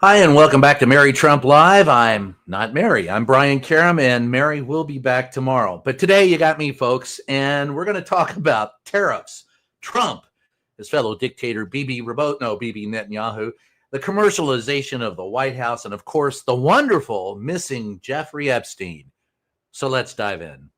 Hi, and welcome back to Mary Trump Live. I'm not Mary. I'm Brian Karam, and Mary will be back tomorrow. But today you got me, folks, and we're going to talk about tariffs, Trump, his fellow dictator, Bibi Netanyahu, the commercialization of the White House, and, of course, the wonderful missing Jeffrey Epstein. So let's dive in.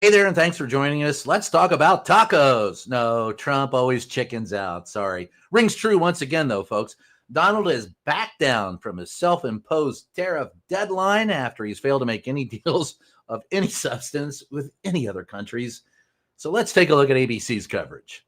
Hey there, and thanks for joining us. Let's talk about tacos. No, Trump always chickens out. Sorry. Rings true once again, though, folks. Donald is back down from his self-imposed tariff deadline after he's failed to make any deals of any substance with any other countries. So let's take a look at ABC's coverage.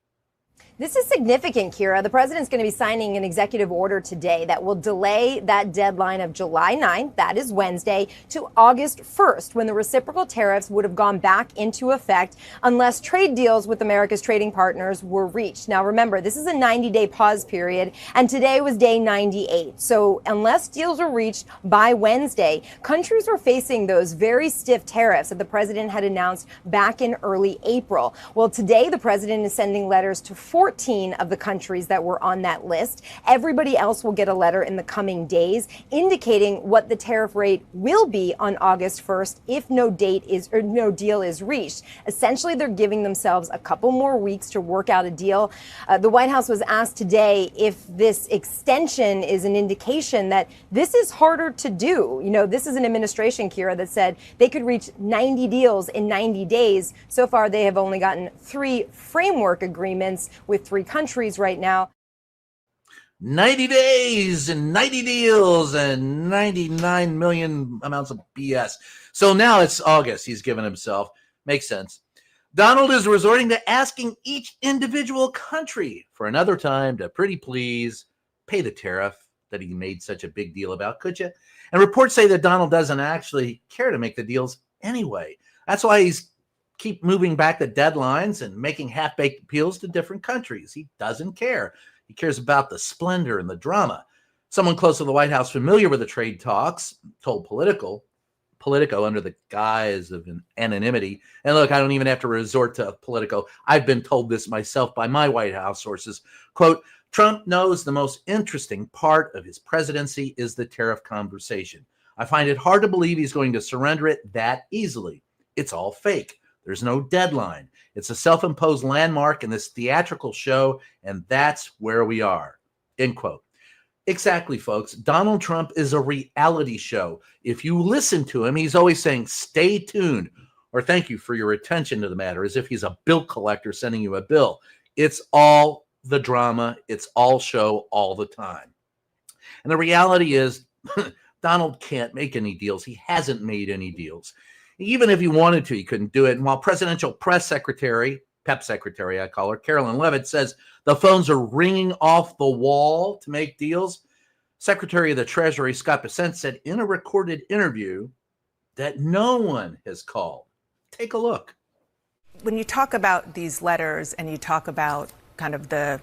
This is significant, Kira. The president's going to be signing an executive order today that will delay that deadline of July 9th, that is Wednesday, to August 1st, when the reciprocal tariffs would have gone back into effect unless trade deals with America's trading partners were reached. Now, remember, this is a 90-day pause period, and today was day 98. So unless deals are reached by Wednesday, countries were facing those very stiff tariffs that the president had announced back in early April. Well, today, the president is sending letters to 14 of the countries that were on that list. Everybody else will get a letter in the coming days indicating what the tariff rate will be on August 1st if no deal is reached. Essentially, they're giving themselves a couple more weeks to work out a deal. The White House was asked today if this extension is an indication that this is harder to do. You know, this is an administration, Kira, that said they could reach 90 deals in 90 days. So far, they have only gotten 3 framework agreements with 3 countries right now. 90 days and 90 deals and 99 million amounts of BS. So now it's August, he's given himself. Makes sense. Donald is resorting to asking each individual country for another time to pretty please pay the tariff that he made such a big deal about, could you? And reports say that Donald doesn't actually care to make the deals anyway. That's why he's keep moving back the deadlines and making half-baked appeals to different countries. He doesn't care. He cares about the splendor and the drama. Someone close to the White House familiar with the trade talks told Politico under the guise of an anonymity. And look, I don't even have to resort to Politico. I've been told this myself by my White House sources. Quote, Trump knows the most interesting part of his presidency is the tariff conversation. I find it hard to believe he's going to surrender it that easily. It's all fake. There's no deadline. It's a self-imposed landmark in this theatrical show, and that's where we are. End quote. Exactly, folks. Donald Trump is a reality show. If you listen to him, he's always saying, stay tuned, or thank you for your attention to the matter, as if he's a bill collector sending you a bill. It's all the drama. It's all show all the time. And the reality is, Donald can't make any deals. He hasn't made any deals. Even if he wanted to, he couldn't do it. And while presidential press secretary, PEP secretary, I call her, Carolyn Leavitt, says the phones are ringing off the wall to make deals, Secretary of the Treasury, Scott Bessent, said in a recorded interview that no one has called. Take a look. When you talk about these letters and you talk about kind of the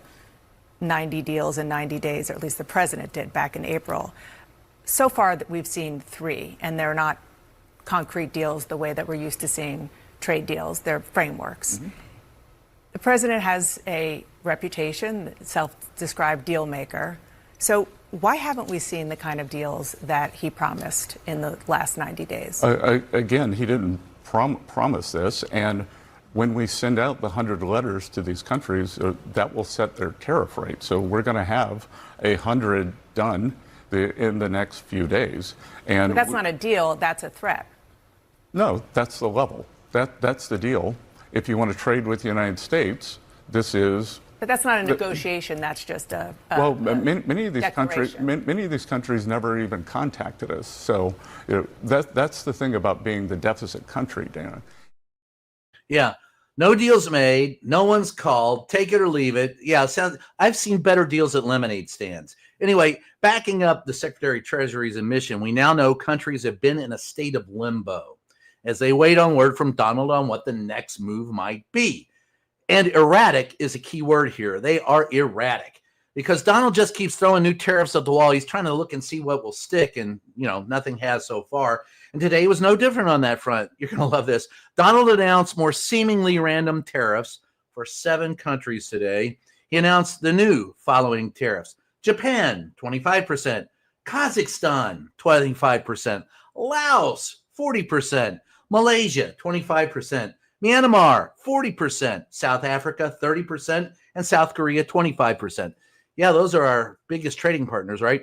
90 deals in 90 days, or at least the president did back in April, so far that we've seen 3, and they're not concrete deals the way that we're used to seeing trade deals. They're frameworks. Mm-hmm. The president has a reputation, self-described deal maker. So why haven't we seen the kind of deals that he promised in the last 90 days? Again, he didn't promise this. And when we send out the 100 letters to these countries, that will set their tariff rate. So we're going to have 100 done in the next few days. And but that's not a deal, that's a threat. No, that's the level. That's the deal. If you want to trade with the United States, this is. But that's not a negotiation. That's just a many of these countries never even contacted us. So that's the thing about being the deficit country, Dana. Yeah, no deals made. No one's called. Take it or leave it. Yeah, I've seen better deals at lemonade stands. Anyway, backing up the Secretary of Treasury's admission, we now know countries have been in a state of limbo as they wait on word from Donald on what the next move might be. And erratic is a key word here. They are erratic because Donald just keeps throwing new tariffs at the wall. He's trying to look and see what will stick, and nothing has so far. And today was no different on that front. You're going to love this. Donald announced more seemingly random tariffs for 7 countries today. He announced the new following tariffs: Japan, 25%, Kazakhstan, 25%, Laos, 40%, Malaysia, 25%, Myanmar, 40%, South Africa, 30%, and South Korea, 25%. Yeah, those are our biggest trading partners, right?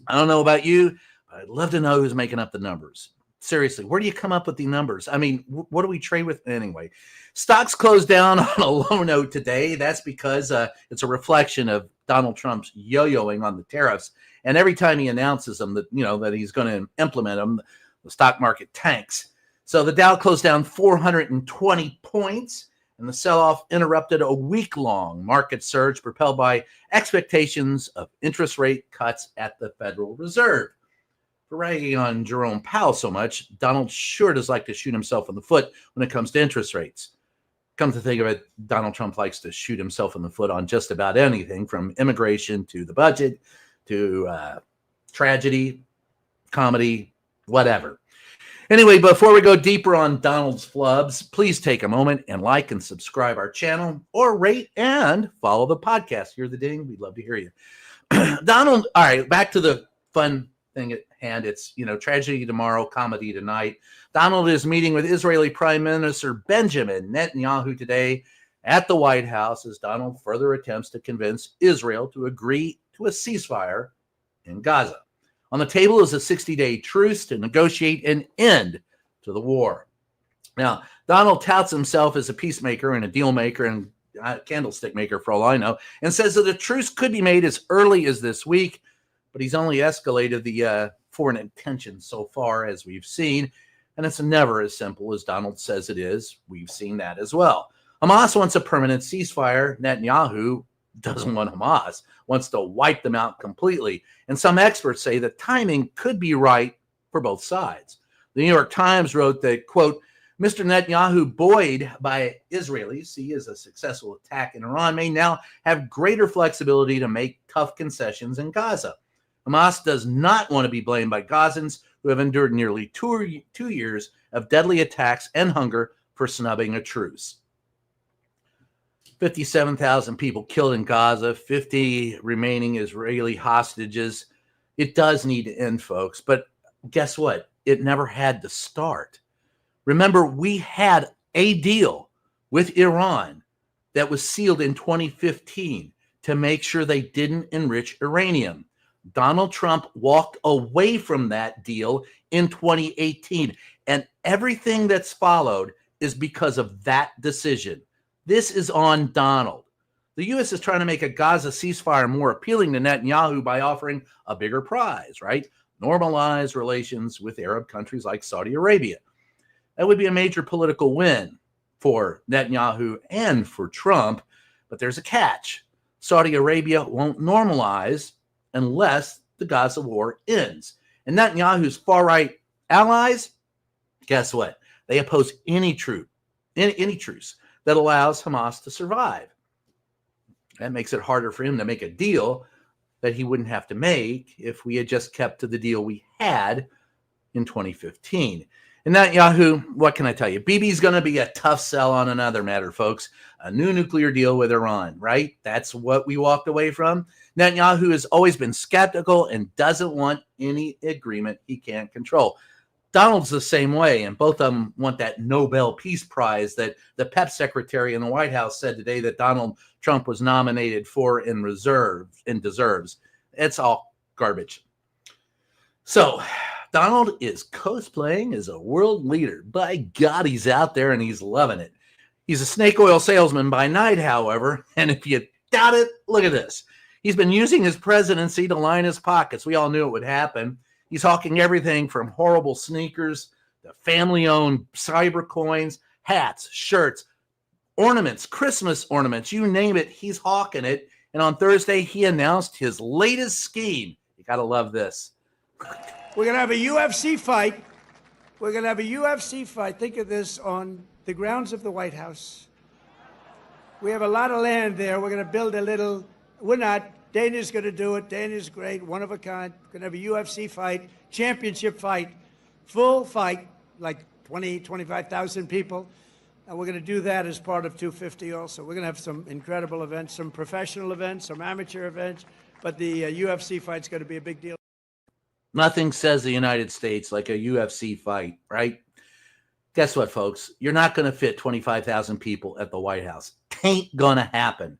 I don't know about you, but I'd love to know who's making up the numbers. Seriously, where do you come up with the numbers? I mean, what do we trade with anyway? Stocks closed down on a low note today. That's because it's a reflection of Donald Trump's yo-yoing on the tariffs. And every time he announces them that he's going to implement them, the stock market tanks. So the Dow closed down 420 points, and the sell-off interrupted a week-long market surge propelled by expectations of interest rate cuts at the Federal Reserve. For ragging on Jerome Powell so much, Donald sure does like to shoot himself in the foot when it comes to interest rates. Come to think of it, Donald Trump likes to shoot himself in the foot on just about anything, from immigration to the budget to tragedy, comedy, whatever. Anyway, before we go deeper on Donald's flubs, please take a moment and like and subscribe our channel, or rate and follow the podcast. Hear the ding? We'd love to hear you. Donald, all right, back to the fun thing at hand. It's, tragedy tomorrow, comedy tonight. Donald is meeting with Israeli Prime Minister Benjamin Netanyahu today at the White House as Donald further attempts to convince Israel to agree to a ceasefire in Gaza. On the table is a 60-day truce to negotiate an end to the war. Now, Donald touts himself as a peacemaker and a deal maker and a candlestick maker, for all I know, and says that a truce could be made as early as this week, but he's only escalated the foreign intentions so far, as we've seen, and it's never as simple as Donald says it is. We've seen that as well. Hamas wants a permanent ceasefire. Netanyahu doesn't want Hamas, wants to wipe them out completely. And some experts say the timing could be right for both sides. The New York Times wrote that, quote, Mr. Netanyahu, buoyed by Israelis see as a successful attack in Iran, may now have greater flexibility to make tough concessions in Gaza. Hamas does not want to be blamed by Gazans who have endured nearly two years of deadly attacks and hunger for snubbing a truce. 57,000 people killed in Gaza, 50 remaining Israeli hostages. It does need to end, folks. But guess what? It never had to start. Remember, we had a deal with Iran that was sealed in 2015 to make sure they didn't enrich uranium. Donald Trump walked away from that deal in 2018. And everything that's followed is because of that decision. This is on Donald. The U.S. is trying to make a Gaza ceasefire more appealing to Netanyahu by offering a bigger prize, right? Normalize relations with Arab countries like Saudi Arabia. That would be a major political win for Netanyahu and for Trump, but there's a catch. Saudi Arabia won't normalize unless the Gaza war ends. And Netanyahu's far-right allies, guess what? They oppose any truce that allows Hamas to survive. That makes it harder for him to make a deal that he wouldn't have to make if we had just kept to the deal we had in 2015. And Netanyahu, what can I tell you? Bibi's going to be a tough sell on another matter, folks. A new nuclear deal with Iran, right? That's what we walked away from. Netanyahu has always been skeptical and doesn't want any agreement he can't control. Donald's the same way, and both of them want that Nobel Peace Prize that the PEP secretary in the White House said today that Donald Trump was nominated for and deserves. It's all garbage. So Donald is cosplaying as a world leader. By God, he's out there and he's loving it. He's a snake oil salesman by night, however, and if you doubt it, look at this. He's been using his presidency to line his pockets. We all knew it would happen. He's hawking everything from horrible sneakers to family-owned cyber coins, hats, shirts, ornaments, Christmas ornaments, you name it, he's hawking it. And on Thursday, he announced his latest scheme. You got to love this. We're going to have a UFC fight. We're going to have a UFC fight. Think of this on the grounds of the White House. We have a lot of land there. We're going to build a little. We're not. Dana's going to do it. Dana's great, one of a kind. Going to have a UFC fight, championship fight, full fight, like 20, 25,000 people. And we're going to do that as part of 250 also. We're going to have some incredible events, some professional events, some amateur events. But the UFC fight's going to be a big deal. Nothing says the United States like a UFC fight, right? Guess what, folks? You're not going to fit 25,000 people at the White House. Ain't going to happen.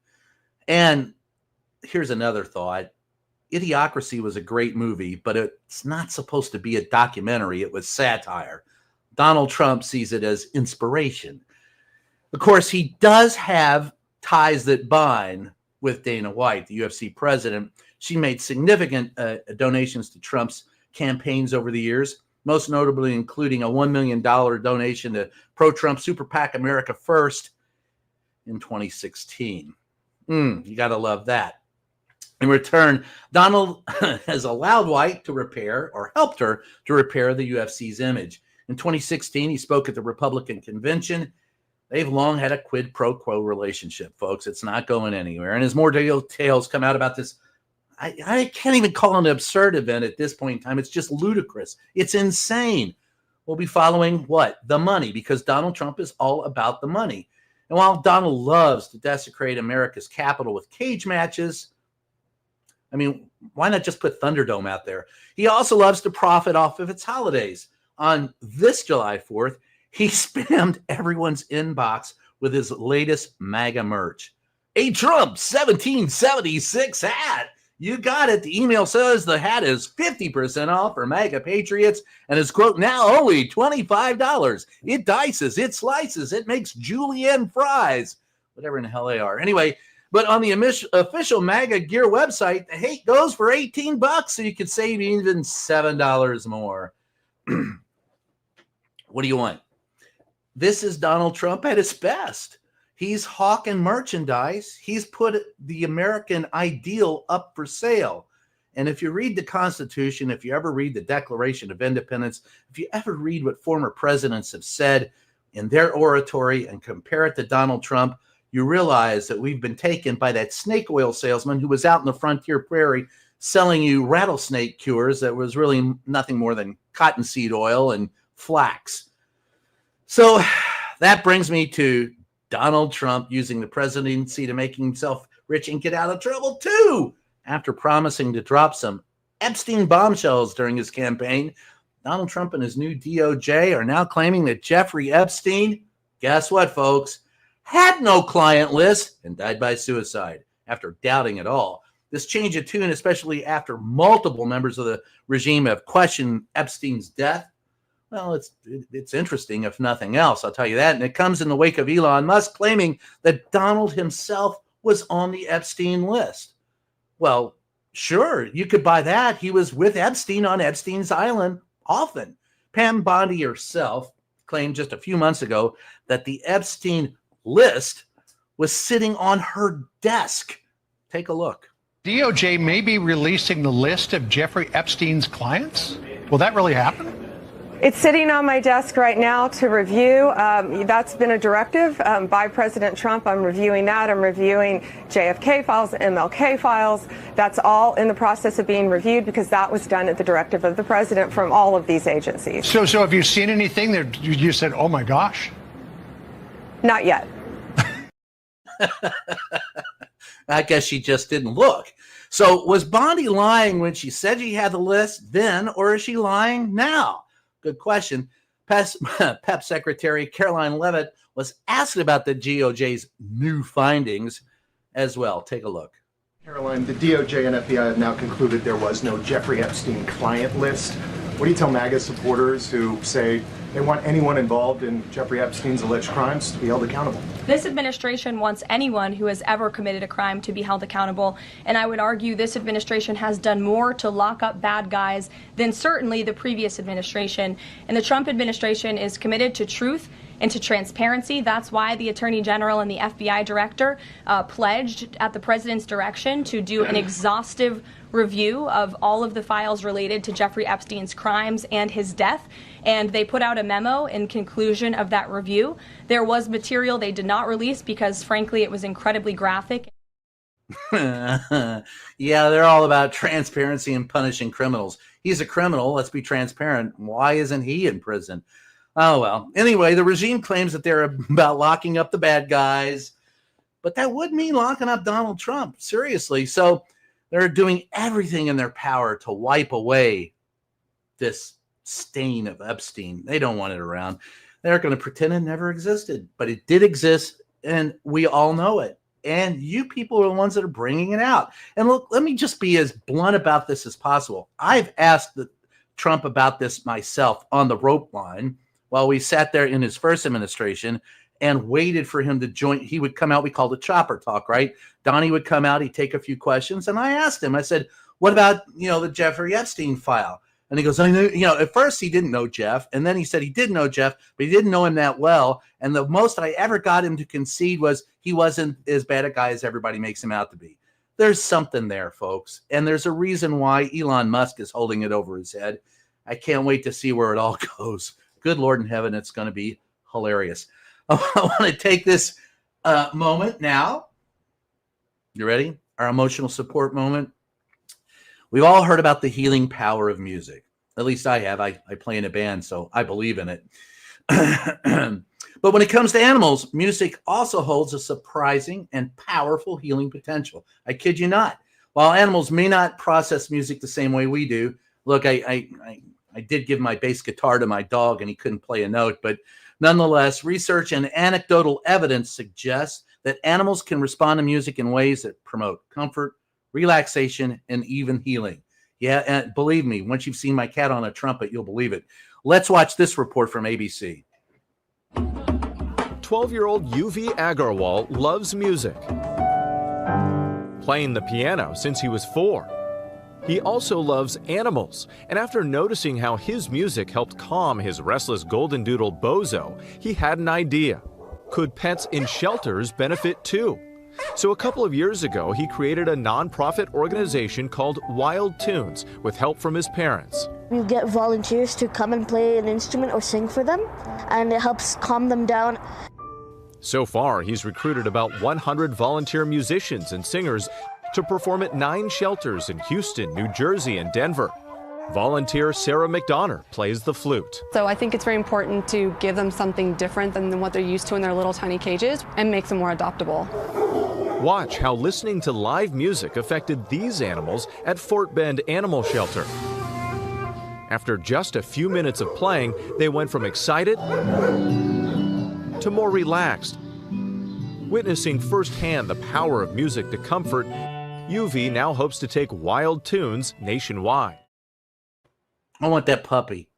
And here's another thought. Idiocracy was a great movie, but it's not supposed to be a documentary. It was satire. Donald Trump sees it as inspiration. Of course, he does have ties that bind with Dana White, the UFC president. She made significant donations to Trump's campaigns over the years, most notably including a $1 million donation to pro-Trump Super PAC America First in 2016. You got to love that. In return, Donald has allowed White to repair, or helped her to repair, the UFC's image. In 2016, he spoke at the Republican convention. They've long had a quid pro quo relationship, folks. It's not going anywhere. And as more details come out about this, I can't even call it an absurd event at this point in time. It's just ludicrous. It's insane. We'll be following what? The money, because Donald Trump is all about the money. And while Donald loves to desecrate America's capital with cage matches, I mean, why not just put Thunderdome out there? He also loves to profit off of its holidays. On this July 4th, he spammed everyone's inbox with his latest MAGA merch. A Trump 1776 hat. You got it. The email says the hat is 50% off for MAGA patriots and is, quote, now only $25. It dices, it slices, it makes julienne fries, whatever in the hell they are. Anyway, but on the official MAGA gear website, the hate goes for $18, so you could save even $7 more. What do you want? This is Donald Trump at his best. He's hawking merchandise. He's put the American ideal up for sale. And if you read the Constitution, if you ever read the Declaration of Independence, if you ever read what former presidents have said in their oratory and compare it to Donald Trump, you realize that we've been taken by that snake oil salesman who was out in the frontier prairie selling you rattlesnake cures that was really nothing more than cottonseed oil and flax. So that brings me to Donald Trump using the presidency to make himself rich and get out of trouble too. After promising to drop some Epstein bombshells during his campaign, Donald Trump and his new DOJ are now claiming that Jeffrey Epstein, guess what, folks, had no client list and died by suicide after doubting it all. This change of tune, especially after multiple members of the regime have questioned Epstein's death, well, it's interesting, if nothing else, I'll tell you that. And it comes in the wake of Elon Musk claiming that Donald himself was on the Epstein list. Well, sure, you could buy that. He was with Epstein on Epstein's island often. Pam Bondi herself claimed just a few months ago that the Epstein list was sitting on her desk. Take a look. DOJ may be releasing the list of Jeffrey Epstein's clients? Will that really happen? It's sitting on my desk right now to review. That's been a directive by President Trump. I'm reviewing that. I'm reviewing JFK files, MLK files. That's all in the process of being reviewed because that was done at the directive of the president from all of these agencies. So have you seen anything that you said, oh my gosh? Not yet. I guess she just didn't look. So was Bondi lying when she said she had the list then, or is she lying now? Good question. PEP Secretary Caroline Leavitt was asked about the DOJ's new findings as well. Take a look. Caroline, the DOJ and FBI have now concluded there was no Jeffrey Epstein client list. What do you tell MAGA supporters who say they want anyone involved in Jeffrey Epstein's alleged crimes to be held accountable? This administration wants anyone who has ever committed a crime to be held accountable, and I would argue this administration has done more to lock up bad guys than certainly the previous administration. And the Trump administration is committed to truth into transparency. That's why the Attorney General and the FBI Director pledged at the president's direction to do an exhaustive review of all of the files related to Jeffrey Epstein's crimes and his death. And they put out a memo in conclusion of that review. There was material they did not release because, frankly, it was incredibly graphic. Yeah, they're all about transparency and punishing criminals. He's a criminal. Let's be transparent. Why isn't he in prison? Oh, well. Anyway, the regime claims that they're about locking up the bad guys, but that would mean locking up Donald Trump. Seriously. So they're doing everything in their power to wipe away this stain of Epstein. They don't want it around. They're going to pretend it never existed, but it did exist, and we all know it. And you people are the ones that are bringing it out. And look, let me just be as blunt about this as possible. I've asked Trump about this myself on the rope line while we sat there in his first administration and waited for him to join. He would come out. We called it chopper talk, right? Donnie would come out. He'd take a few questions. And I asked him, I said, what about, the Jeffrey Epstein file? And he goes, I knew, at first he didn't know Jeff. And then he said he did know Jeff, but he didn't know him that well. And the most I ever got him to concede was he wasn't as bad a guy as everybody makes him out to be. There's something there, folks. And there's a reason why Elon Musk is holding it over his head. I can't wait to see where it all goes. Good Lord in heaven, it's going to be hilarious. I want to take this moment now. You ready? Our emotional support moment. We've all heard about the healing power of music. At least I have. I play in a band, so I believe in it. But when it comes to animals, music also holds a surprising and powerful healing potential. I kid you not. While animals may not process music the same way we do, look, I did give my bass guitar to my dog and he couldn't play a note, but nonetheless, research and anecdotal evidence suggests that animals can respond to music in ways that promote comfort, relaxation, and even healing. Yeah, and believe me, once you've seen my cat on a trumpet, you'll believe it. Let's watch this report from ABC. 12-year-old UV Agarwal loves music, playing the piano since he was 4. He also loves animals, and after noticing how his music helped calm his restless golden doodle Bozo, he had an idea. Could pets in shelters benefit too? So a couple of years ago, he created a non-profit organization called Wild Tunes with help from his parents. You get volunteers to come and play an instrument or sing for them, and it helps calm them down. So far, he's recruited about 100 volunteer musicians and singers to perform at 9 shelters in Houston, New Jersey, and Denver. Volunteer Sarah McDonough plays the flute. So I think it's very important to give them something different than what they're used to in their little tiny cages and make them more adoptable. Watch how listening to live music affected these animals at Fort Bend Animal Shelter. After just a few minutes of playing, they went from excited to more relaxed. Witnessing firsthand the power of music to comfort, UV now hopes to take Wild Tunes nationwide. I want that puppy.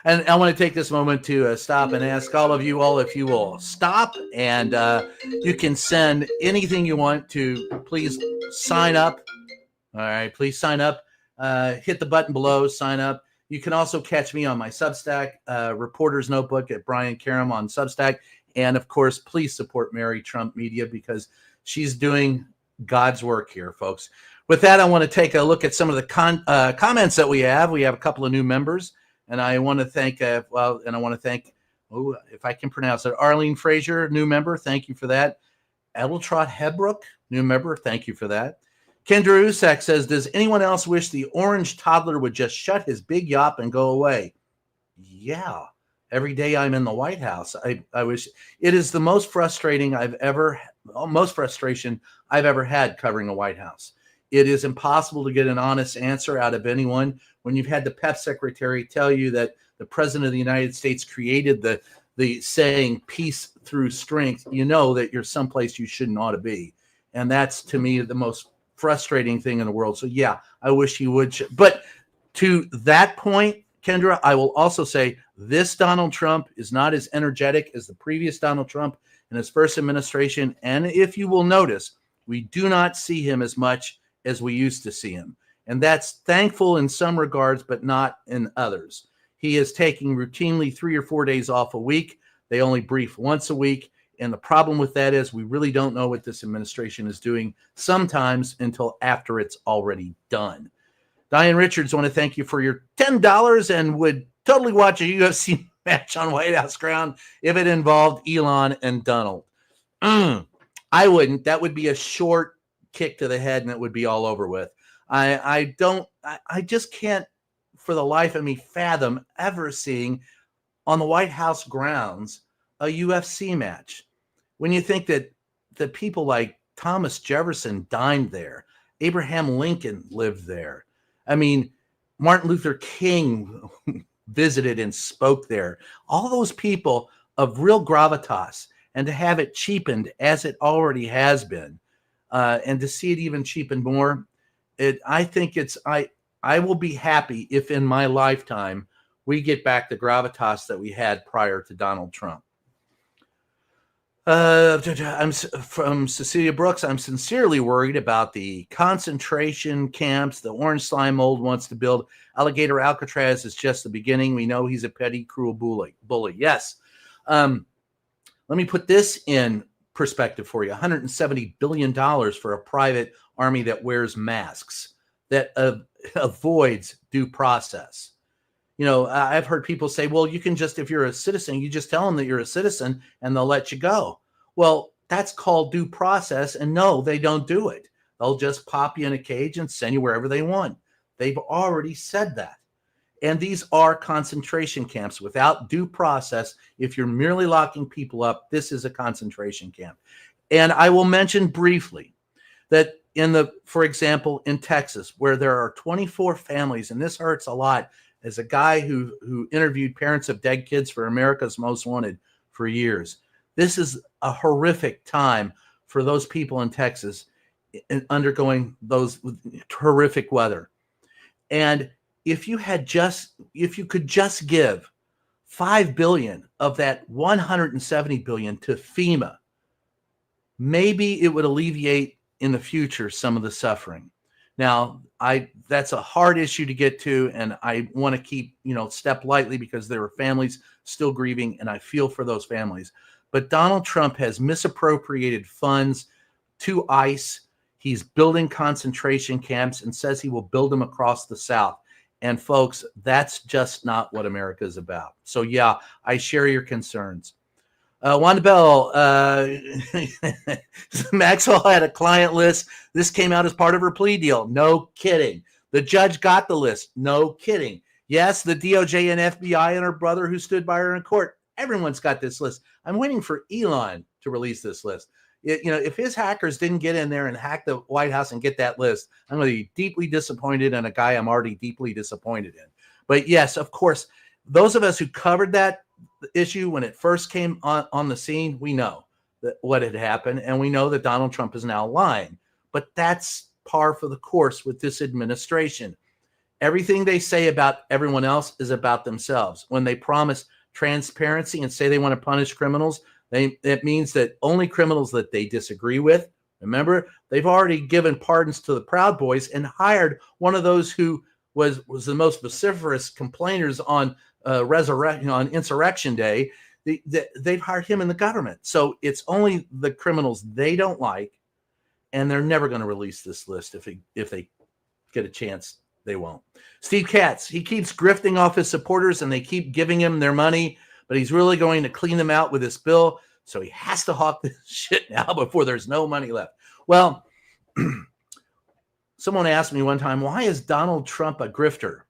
And I want to take this moment to stop and ask all of you all if you will stop, and you can send anything you want to please sign up. All right, please sign up. Hit the button below, sign up. You can also catch me on my Substack, Reporter's Notebook at Brian Karam on Substack. And of course, please support Mary Trump Media because she's doing God's work here, folks. With that, I want to take a look at some of the comments that we have. We have a couple of new members, and I want to thank, if I can pronounce it, Arlene Frazier, new member. Thank you for that. Edeltrot Hebrook, new member. Thank you for that. Kendra Usak says, does anyone else wish the orange toddler would just shut his big yop and go away? Yeah. Every day I'm in the White House. I wish. It is the most frustration I've ever had covering the White House. It is impossible to get an honest answer out of anyone when you've had the PEP secretary tell you that the president of the United States created the saying peace through strength. You know that you're someplace you shouldn't ought to be. And that's, to me, the most frustrating thing in the world. So, yeah, I wish he would. But to that point, Kendra, I will also say this Donald Trump is not as energetic as the previous Donald Trump in his first administration. And if you will notice, we do not see him as much as we used to see him. And that's thankful in some regards, but not in others. He is taking routinely 3 or 4 days off a week. They only brief once a week. And the problem with that is we really don't know what this administration is doing sometimes until after it's already done. Diane Richards, I want to thank you for your $10 and would totally watch a UFC match on White House ground if it involved Elon and Donald. I wouldn't. That would be a short kick to the head and it would be all over with. I just can't for the life of me fathom ever seeing on the White House grounds a UFC match. When you think that the people like Thomas Jefferson dined there, Abraham Lincoln lived there. I mean, Martin Luther King visited and spoke there. All those people of real gravitas, and to have it cheapened as it already has been, and to see it even cheapened more, I will be happy if in my lifetime we get back the gravitas that we had prior to Donald Trump. I'm from Cecilia Brooks. I'm sincerely worried about the concentration camps the orange slime mold wants to build. Alligator Alcatraz is just the beginning. We know he's a petty, cruel bully. Yes. Let me put this in perspective for you. $170 billion for a private army that wears masks, that avoids due process. You know, I've heard people say, well, you can just, if you're a citizen, you just tell them that you're a citizen and they'll let you go. Well, that's called due process. And no, they don't do it. They'll just pop you in a cage and send you wherever they want. They've already said that. And these are concentration camps without due process. If you're merely locking people up, this is a concentration camp. And I will mention briefly that for example, in Texas, where there are 24 families, and this hurts a lot, as a guy who interviewed parents of dead kids for America's Most Wanted for years. This is a horrific time for those people in Texas undergoing those horrific weather. And if you could just give $5 billion of that $170 billion to FEMA, maybe it would alleviate in the future some of the suffering. Now, that's a hard issue to get to, and I want to keep, step lightly because there are families still grieving, and I feel for those families. But Donald Trump has misappropriated funds to ICE. He's building concentration camps and says he will build them across the South. And folks, that's just not what America is about. So yeah, I share your concerns. Wanda Bell, Maxwell had a client list. This came out as part of her plea deal. No kidding. The judge got the list. No kidding. Yes, the DOJ and FBI and her brother who stood by her in court. Everyone's got this list. I'm waiting for Elon to release this list. If his hackers didn't get in there and hack the White House and get that list, I'm going to be deeply disappointed in a guy I'm already deeply disappointed in. But yes, of course, those of us who covered that issue when it first came on the scene, we know what had happened, and we know that Donald Trump is now lying. But that's par for the course with this administration. Everything they say about everyone else is about themselves. When they promise transparency and say they want to punish criminals, that means that only criminals that they disagree with. Remember, they've already given pardons to the Proud Boys and hired one of those who was the most vociferous complainers on Insurrection Day. They've hired him in the government. So it's only the criminals they don't like, and they're never going to release this list. If they get a chance, they won't. Steve Katz, he keeps grifting off his supporters, and they keep giving him their money, but he's really going to clean them out with this bill. So he has to hawk this shit now before there's no money left. Well, someone asked me one time, why is Donald Trump a grifter?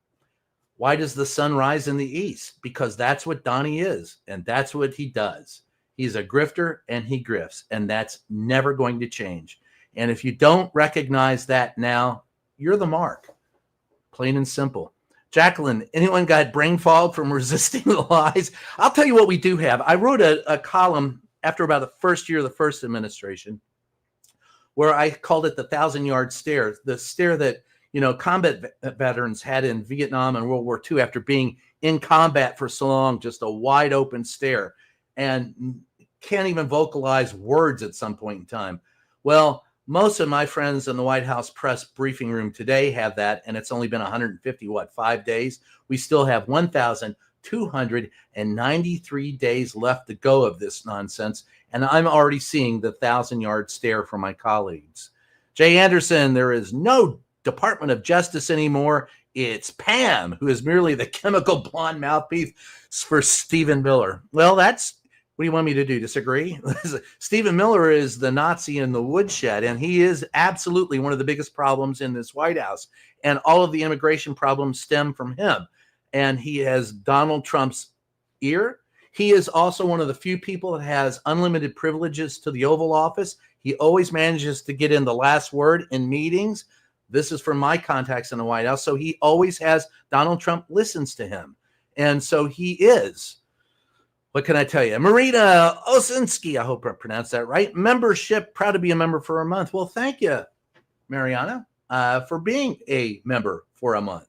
Why does the sun rise in the east? Because that's what Donnie is, and that's what he does. He's a grifter, and he grifts, and that's never going to change. And if you don't recognize that now, you're the mark. Plain and simple. Jacqueline, anyone got brain fog from resisting the lies? I'll tell you what we do have. I wrote a column after about the first year of the first administration where I called it the 1,000-yard stare, the stare that combat veterans had in Vietnam and World War II after being in combat for so long, just a wide open stare, and can't even vocalize words at some point in time. Well, Most of my friends in the White House press briefing room today have that, and it's only been 5 days. We still have 1,293 days left to go of this nonsense, and I'm already seeing the 1,000-yard stare from my colleagues. Jay Anderson, there is no Department of Justice anymore. It's Pam, who is merely the chemical blonde mouthpiece for Stephen Miller. Well, what do you want me to do? Disagree? Stephen Miller is the Nazi in the woodshed, and he is absolutely one of the biggest problems in this White House. And all of the immigration problems stem from him. And he has Donald Trump's ear. He is also one of the few people that has unlimited privileges to the Oval Office. He always manages to get in the last word in meetings. This is from my contacts in the White House. So he always has Donald Trump listens to him. And so he is, what can I tell you? Marina Osinski, I hope I pronounced that right. Membership, proud to be a member for a month. Well, thank you, Mariana, for being a member for a month.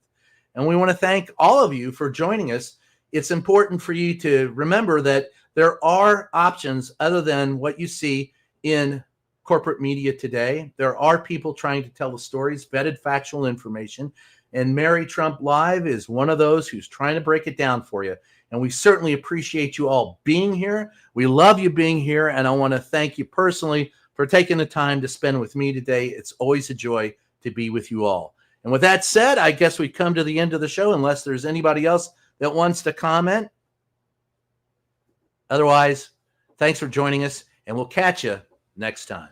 And we want to thank all of you for joining us. It's important for you to remember that there are options other than what you see in corporate media today. There are people trying to tell the stories, vetted factual information, and Mary Trump Live is one of those who's trying to break it down for you. And we certainly appreciate you all being here. We love you being here, and I want to thank you personally for taking the time to spend with me today. It's always a joy to be with you all. And with that said, I guess we come to the end of the show, unless there's anybody else that wants to comment. Otherwise, thanks for joining us, and we'll catch you next time.